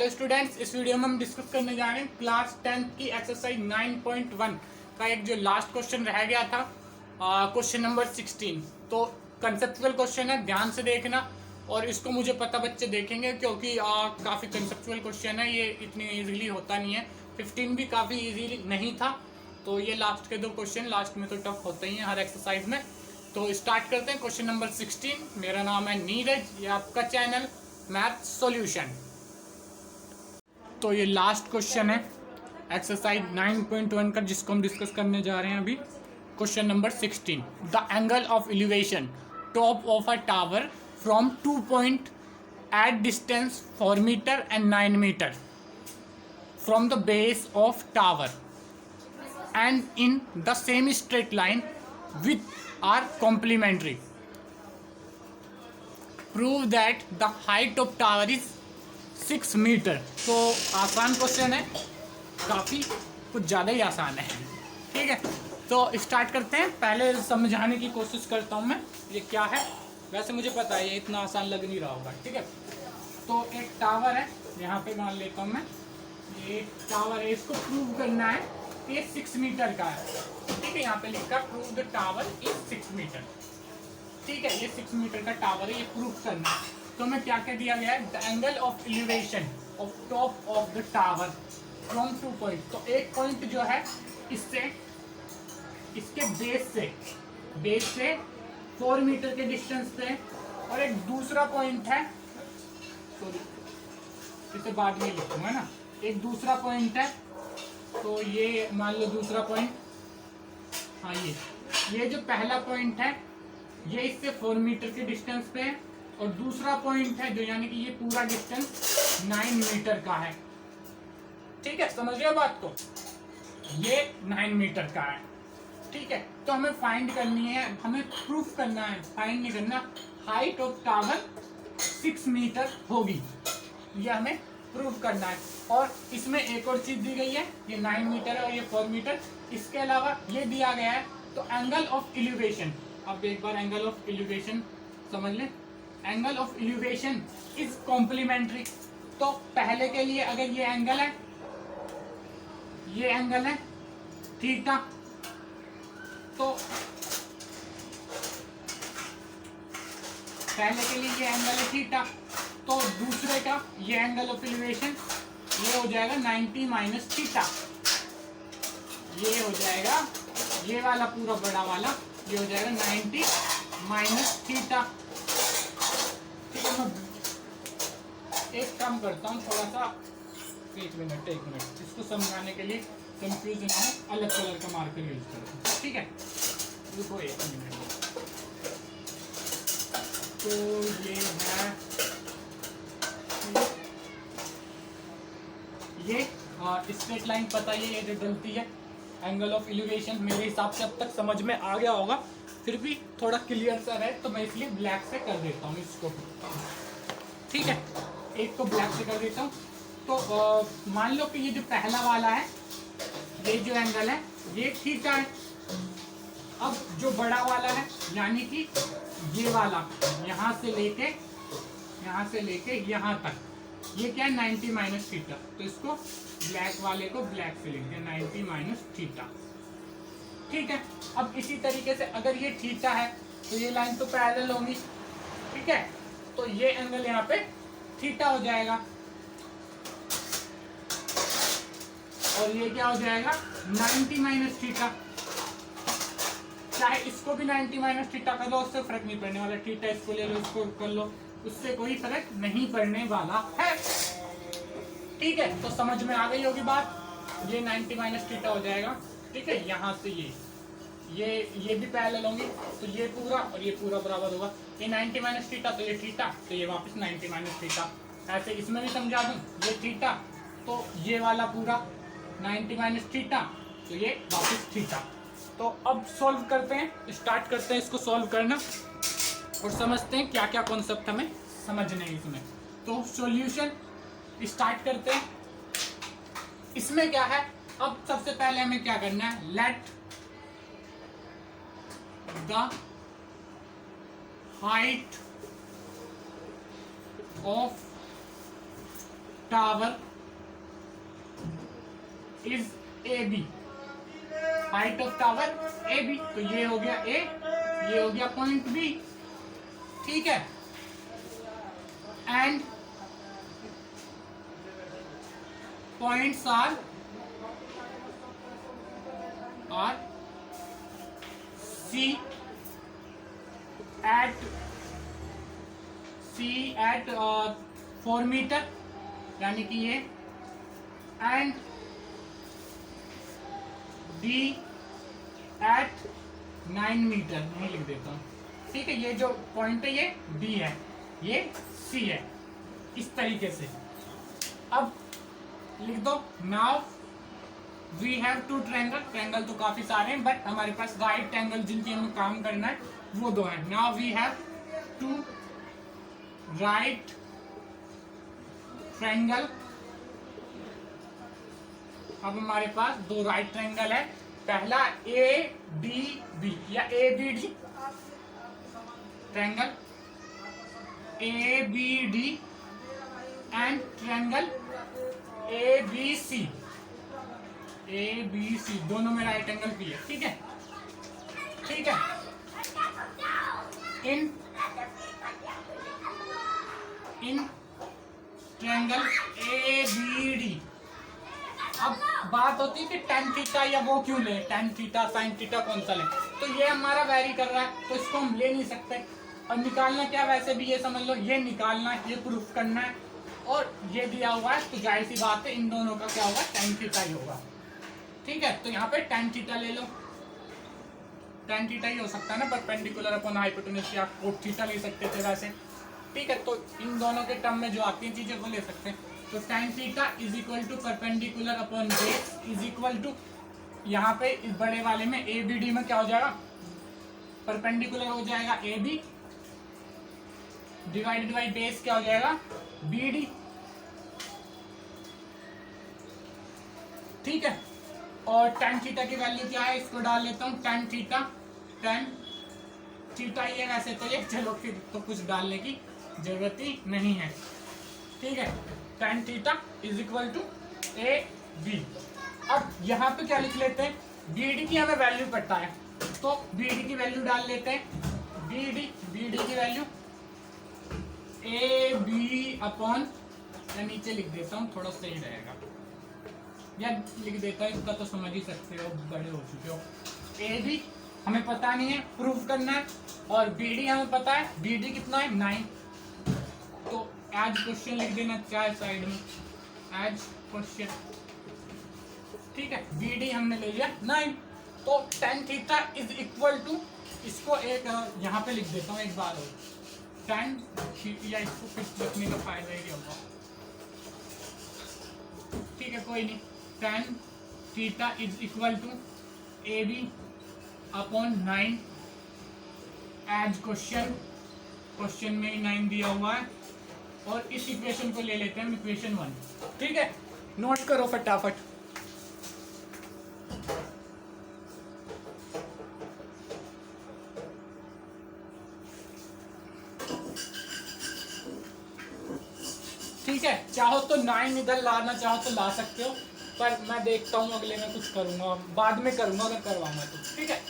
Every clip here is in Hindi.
हेलो स्टूडेंट्स, इस वीडियो में हम डिस्कस करने जा रहे हैं क्लास 10th की एक्सरसाइज 9.1 का एक जो लास्ट क्वेश्चन रह गया था, क्वेश्चन नंबर 16। तो कंसेप्चुअल क्वेश्चन है, ध्यान से देखना। और इसको मुझे पता बच्चे देखेंगे क्योंकि काफ़ी कंसेप्चुअल क्वेश्चन है, ये इतनी इजीली होता नहीं है। 15 भी काफ़ी इजीली नहीं था, तो ये लास्ट के दो क्वेश्चन लास्ट में तो टफ होते ही हैं हर एक्सरसाइज में। तो स्टार्ट करते हैं क्वेश्चन नंबर 16। मेरा नाम है नीरज, ये आपका चैनल मैथ सॉल्यूशन। तो ये लास्ट क्वेश्चन है एक्सरसाइज 9.1 का, जिसको हम डिस्कस करने जा रहे हैं अभी। Question number 16, the angle of elevation top of a tower from 2 point at distance 4 metre and 9 metre from the base of tower and in the same straight line with are complementary. Prove that the height of tower is 6 metre. तो आसान क्वेश्चन है, काफ़ी कुछ ज़्यादा ही आसान है। ठीक है, तो स्टार्ट करते हैं। पहले समझाने की कोशिश करता हूँ मैं ये क्या है। वैसे मुझे पता है ये इतना आसान लग नहीं रहा होगा। ठीक है, तो एक टावर है, यहाँ पे मान लेता हूँ मैं, ये टावर है, इसको प्रूव करना है कि ये 6 मीटर का है। ठीक है, यहाँ पे लिखा prove the tower is 6 metre. ठीक है, ये 6 मीटर का टावर है, ये प्रूफ करना है। तो मैं क्या कह दिया गया है, the angle of elevation of top of the tower from 2 point. तो एक पॉइंट जो है इससे, इसके बेस से 4 मीटर के डिस्टेंस पे, और एक दूसरा पॉइंट है, सॉरी इसे बाद में लिखूंगा ना, एक दूसरा पॉइंट है। तो ये मान लो दूसरा पॉइंट, हाँ ये जो पहला पॉइंट है ये इससे 4 मीटर के डिस्टेंस पे है, और दूसरा पॉइंट है जो यानी कि ये पूरा डिस्टेंस 9 मीटर का है। ठीक है, समझ रहे हो बात को, ये 9 मीटर का है। ठीक है, तो हमें फाइंड करनी है, हमें प्रूफ करना है, फाइंड नहीं करना। हाइट ऑफ टावर 6 मीटर होगी, ये हमें प्रूफ करना है। और इसमें एक और चीज दी गई है, ये 9 मीटर है और ये 4 मीटर। इसके अलावा ये दिया गया है, तो एंगल ऑफ एलिवेशन, अब एक बार एंगल ऑफ एलिवेशन समझ लें। Angle of elevation is complementary. तो पहले के लिए अगर ये एंगल है, ये एंगल है थीटा, तो पहले के लिए ये एंगल है थीटा, तो दूसरे का ये एंगल ऑफ एलिवेशन ये हो जाएगा 90 माइनस थीटा। ये हो जाएगा, ये वाला पूरा बड़ा वाला ये हो जाएगा 90 माइनस थीटा। ठीक है, मैं एक काम करता हूँ, थोड़ा सा एक मिनट इसको समझाने के लिए कंफ्यूज ना हो, अलग कलर का मार्कर यूज करो। ठीक है, रुको एक मिनट। तो ये है, ये स्ट्रेट लाइन पता है, ये जो डलती है एंगल ऑफ एलिवेशन, मेरे हिसाब से अब तक समझ में आ गया होगा। फिर भी थोड़ा क्लियर सा है तो मैं इसलिए ब्लैक से कर देता हूँ इसको। ठीक है, एक को ब्लैक से कर देता हूँ। तो मान लो कि ये जो पहला वाला है, ये जो एंगल है ये थीटा है। अब जो बड़ा वाला है यानी कि ये वाला, यहाँ से लेके यहाँ तक, ये क्या है 90 माइनस थीटा। तो इसको ब्लैक वाले को ब्लैक से लिख दिया 90 माइनस थीटा। ठीक है, अब इसी तरीके से अगर ये थीटा है तो ये लाइन तो पैरेलल होगी। ठीक है, तो ये एंगल यहाँ पे थीटा हो जाएगा, और ये क्या हो जाएगा 90 माइनस थीटा। चाहे इसको भी 90 माइनस थीटा कर लो, उससे फर्क नहीं पड़ने वाला। थीटा इसको ले लो, इसको कर लो, उससे कोई फर्क नहीं पड़ने वाला है। ठीक है, तो समझ में आ गई होगी बात। ये 90 माइनस थीटा हो जाएगा। ठीक है, यहाँ से ये भी पैरेलल होंगे, तो ये पूरा और ये पूरा बराबर होगा। ये 90 माइनस थीटा, तो ये थीटा, तो ये वापस 90 माइनस थीटा। ऐसे इसमें भी समझा दूं, ये थीटा, तो ये वाला पूरा 90 माइनस थीटा, तो ये वापस थीटा। तो अब सॉल्व करते हैं, स्टार्ट करते हैं इसको सॉल्व करना, और समझते हैं क्या क्या कॉन्सेप्ट हमें समझने हैं इसमें। तो सॉल्यूशन स्टार्ट करते हैं। इसमें क्या है, अब सबसे पहले हमें क्या करना है, let the height of tower is A B, height of tower A B, तो ये हो गया ए, ये हो गया पॉइंट बी, ठीक है। And points are C at 4 metre, यानी कि ये, एंड डी एट 9 मीटर, नहीं लिख देता हूँ, ठीक है। ये जो पॉइंट है ये डी है, ये सी है, इस तरीके से। अब लिख दो, now we have two triangle, triangle तो काफी सारे हैं बट हमारे पास राइट ट्रायंगल जिनकी हमें काम करना है वो दो हैं। Now we have two right triangle, अब हमारे पास दो राइट ट्रायंगल है, पहला ए डी बी या A B D triangle, A B D, and triangle A B C, A B C दोनों में राइट एंगल भी है, ठीक है, ठीक है। In triangle A B D, अब बात होती है कि tan थीटा या वो क्यों ले, tan थीटा sin थीटा कौन सा ले, तो ये हमारा वैरी कर रहा है तो इसको हम ले नहीं सकते। और निकालना क्या, वैसे भी ये समझ लो ये निकालना है, ये प्रूफ करना है, और ये दिया हुआ है तो जाहिर सी बात है इन दोनों का क्या होगा, tan थीटा ही होगा, ठीक है। तो यहाँ पे tan थीटा ले लो, tan थीटा ही हो सकता है ना, परपेंडिकुलर अपॉन हाइपोटेन्यूज, या cot थीटा ले सकते थे वैसे, ठीक है। तो इन दोनों के टर्म में जो आती हैं चीजें वो ले सकते हैं। तो tan theta is equal to perpendicular upon base is equal to, यहाँ पे इस बड़े वाले में ए बी डी में क्या हो जाएगा, परपेंडिकुलर हो जाएगा A B, divided by base क्या हो जाएगा बी डी, ठीक है। और tan थीटा की वैल्यू क्या है, इसको डाल लेता हूँ, tan थीटा ये वैसे तो ये, चलो फिर तो कुछ डालने की जरूरत ही नहीं है, ठीक है। tan theta is equal to A B. अब यहाँ पे क्या लिख लेते हैं, बी डी की हमें वैल्यू पता है तो बी डी की वैल्यू डाल लेते हैं, बी डी की वैल्यू ए बी अपॉन, या नीचे लिख देता हूँ थोड़ा सही रहेगा, या लिख देता हूँ, इसका तो समझ ही सकते हो, बड़े हो चुके हो। ए बी हमें पता नहीं है, प्रूफ करना है, और बी डी हमें पता है, बी डी कितना है 9, तो एज क्वेश्चन लिख देना चाहे साइड में, एज क्वेश्चन, ठीक है। बी डी हमने ले लिया 9, तो tan theta is equal to, इसको एक यहाँ पे लिख देता हूँ एक बार और, tan, या इसको फिर लिखने का फायदा ही होगा, ठीक है कोई नहीं। tan theta is equal to A B upon 9 as question में ही 9 दिया हुआ है, और इस इक्वेशन को ले लेते हैं इक्वेशन 1, ठीक है। नोट करो फटाफट, ठीक है। चाहो तो 9 इधर लाना चाहो तो ला सकते हो, पर मैं देखता हूँ अगले में कुछ करूँगा, बाद में करूँगा अगर करवाऊंगा तो, ठीक है।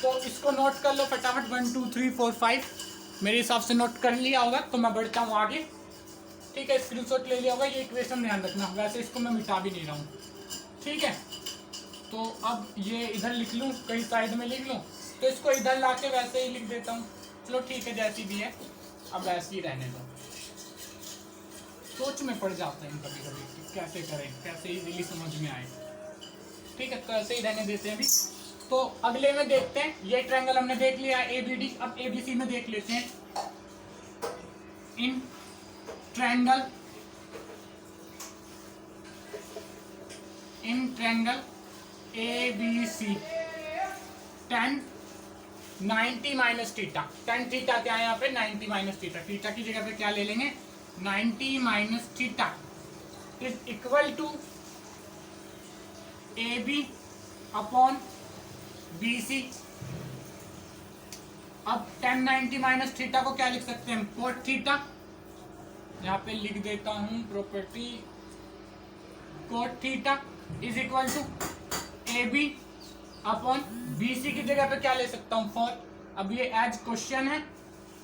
तो इसको नोट कर लो फटाफट, 1 2 3 4 5 मेरे हिसाब से नोट कर लिया होगा, तो मैं बढ़ता हूँ आगे, ठीक है। स्क्रीनशॉट ले लिया होगा, ये इक्वेशन ध्यान रखना, वैसे इसको मैं मिटा भी नहीं रहा हूँ, ठीक है। तो अब ये इधर लिख लूँ, कहीं साइड में लिख लूँ, तो इसको इधर ला के वैसे ही लिख देता हूँ, चलो ठीक है, जैसी भी है अब वैसे ही रहने दो। सोच में पड़ जाता है कभी कभी कि कैसे करें, कैसे इजीली समझ में आए, ठीक है। तो ऐसे ही रहने देते हैं अभी। तो अगले में देखते हैं, ये ट्रायंगल हमने देख लिया ए बी डी, अब ए बी सी में देख लेते हैं। In triangle A B C, tan 90 minus theta, tan theta क्या है यहाँ पे 90 माइनस थीटा, थीटा की जगह पे क्या ले लेंगे 90 minus theta is equal to A B upon B C. अब tan 90 माइनस थीटा को क्या लिख सकते हैं, cot थीटा, यहाँ पे लिख देता हूँ property cot theta is equal to A B upon B C की जगह पे क्या ले सकता हूँ 4। अब ये एज क्वेश्चन है,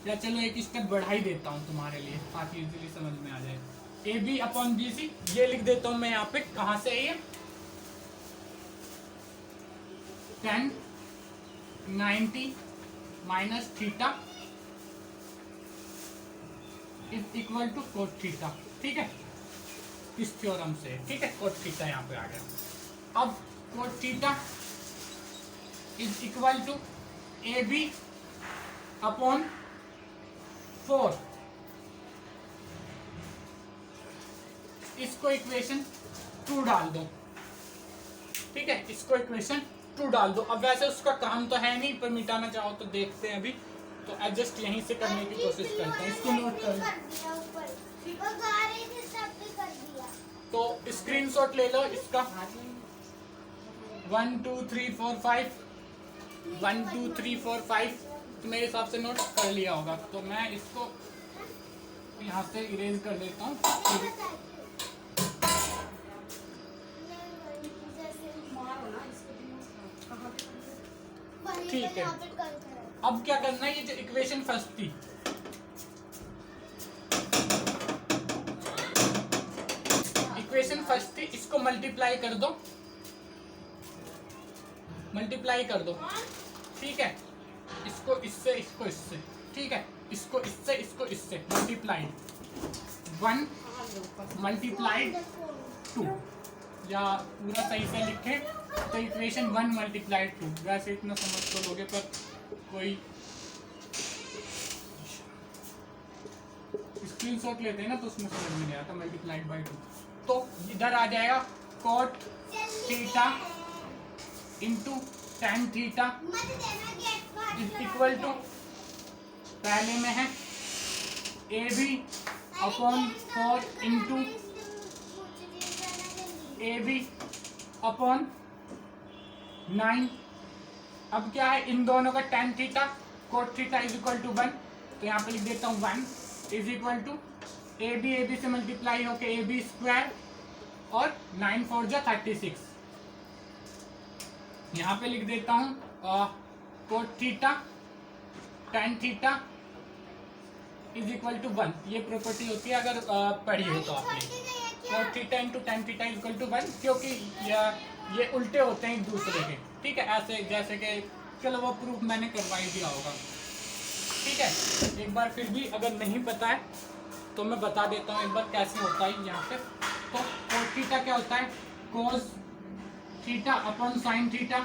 या चलो एक स्टेप बढ़ा ही देता हूँ तुम्हारे लिए ताकि इजीली समझ में आ जाए। A B upon B C ये लिख देता हूँ मैं यहाँ पे, कहाँ से है ये 10 90 minus theta is equal to cot theta. ठीक है, इस थ्योरम से। ठीक है, कोट थीटा यहाँ पे आ गया। अब cot theta is equal to A B upon 4। इसको इक्वेशन 2 डाल दो। ठीक है, इसको इक्वेशन 2 डाल दो। अब वैसे उसका काम तो है नहीं, पर मिटाना चाहो तो देखते हैं अभी, तो एडजस्ट यहीं से करने की कोशिश करते हैं। इसको नोट कर तो स्क्रीनशॉट ले लो इसका 1 2 3 4 5 1 2 3 4 5 तो मेरे हिसाब से नोट कर लिया होगा। तो मैं इसको यहाँ से इरेज कर देता हूँ। ठीक है, अब क्या करना है, ये जो इक्वेशन फर्स्ट थी इसको मल्टीप्लाई कर दो, मल्टीप्लाई कर दो। ठीक है, इसको इससे, इसको इससे। ठीक है, इसको इससे, इसको इससे मल्टीप्लाइड 1 मल्टीप्लाइड 2, या पूरा सही से लिखे तो इक्वेशन 1 मल्टीप्लाइड 2। वैसे इतना समझ तो लोगे, पर कोई स्क्रीनशॉट लेते हैं ना तो उसमें समझ में नहीं आता। मल्टीप्लाइड बाई 2 तो इधर आ जाएगा cot theta into tan theta is equal to, पहले में है A B upon 4 into A B upon 9। अब क्या है, इन दोनों का tan theta cot theta is equal to 1, तो यहाँ पे लिख देता हूँ 1 is equal to A B से मल्टीप्लाई होके ए बी स्क्वायर और 9 4 जा 36। यहाँ पे लिख देता हूँ cot theta tan theta is equal to 1। ये प्रॉपर्टी होती है अगर पढ़ी हो तो आपने, cot theta into tan theta is equal to 1, क्योंकि ये उल्टे होते हैं एक दूसरे के। ठीक है, ऐसे जैसे कि चलो वो प्रूफ मैंने करवा ही दिया होगा। ठीक है, एक बार फिर भी अगर नहीं पता है तो मैं बता देता हूँ एक बार कैसे होता है यहाँ पे। तो कोस थीटा क्या होता है, cos theta upon sine theta.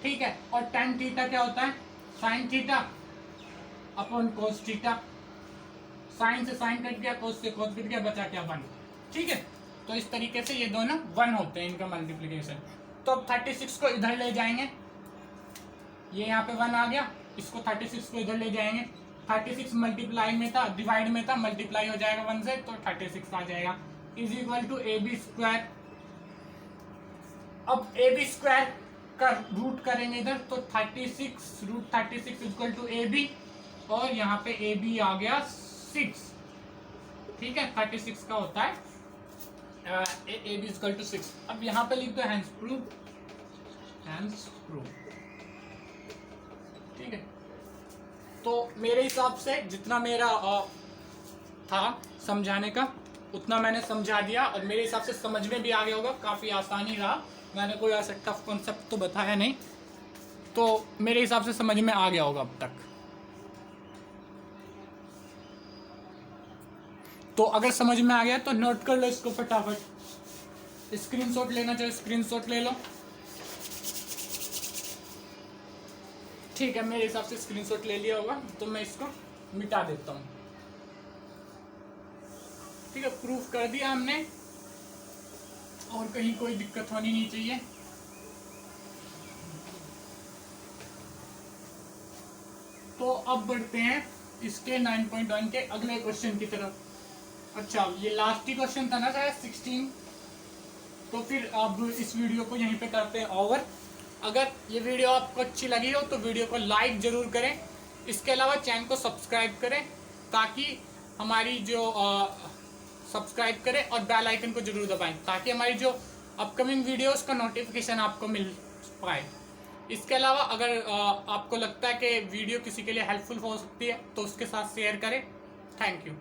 ठीक है, और टेन थीटा क्या होता है, sine theta upon cos theta. Sine से साइन कट गया, कोस से कोस कट गया, बचा क्या 1। ठीक है, तो इस तरीके से ये दोनों 1 होते हैं इनका मल्टीप्लिकेशन। तो अब 36 को इधर ले जाएंगे, ये यहाँ पे 1 आ गया, इसको 36 को इधर ले जाएंगे। 36 मल्टीप्लाई में था, डिवाइड में था, मल्टीप्लाई हो जाएगा 1 से, तो 36 आ जाएगा is equal to A B square. अब ए बी स्क्वायर का रूट करेंगे इधर, तो 36 root 36 equal to A B, और यहाँ पे ए बी आ गया 6। ठीक है, 36 का होता है ए बी इक्वल टू 6। अब यहाँ पे लिख दो हैंस प्रूफ, हैंस प्रूफ। ठीक है, तो मेरे हिसाब से जितना मेरा था समझाने का उतना मैंने समझा दिया, और मेरे हिसाब से समझ में भी आ गया होगा। काफ़ी आसानी रहा, मैंने कोई ऐसा टफ कॉन्सेप्ट तो बताया नहीं, तो मेरे हिसाब से समझ में आ गया होगा अब तक। तो अगर समझ में आ गया तो नोट कर लो इसको फटाफट। स्क्रीनशॉट लेना चाहे स्क्रीनशॉट ले लो। ठीक है, मेरे हिसाब से स्क्रीनशॉट ले लिया होगा, तो मैं इसको मिटा देता हूँ। ठीक है, प्रूफ कर दिया हमने, और कहीं कोई दिक्कत होनी नहीं चाहिए। तो अब बढ़ते हैं इसके 9.1 के अगले क्वेश्चन की तरफ। अच्छा, ये लास्ट ही क्वेश्चन था ना शायद 16, तो फिर अब इस वीडियो को यहीं पे करते हैं ओवर। अगर ये वीडियो आपको अच्छी लगी हो तो वीडियो को लाइक ज़रूर करें, इसके अलावा चैनल को सब्सक्राइब करें, ताकि हमारी जो सब्सक्राइब करें और बेल आइकन को जरूर दबाएं ताकि हमारी जो अपकमिंग वीडियोस का नोटिफिकेशन आपको मिल पाए। इसके अलावा अगर आपको लगता है कि वीडियो किसी के लिए हेल्पफुल हो सकती है तो उसके साथ शेयर करें। Thank you.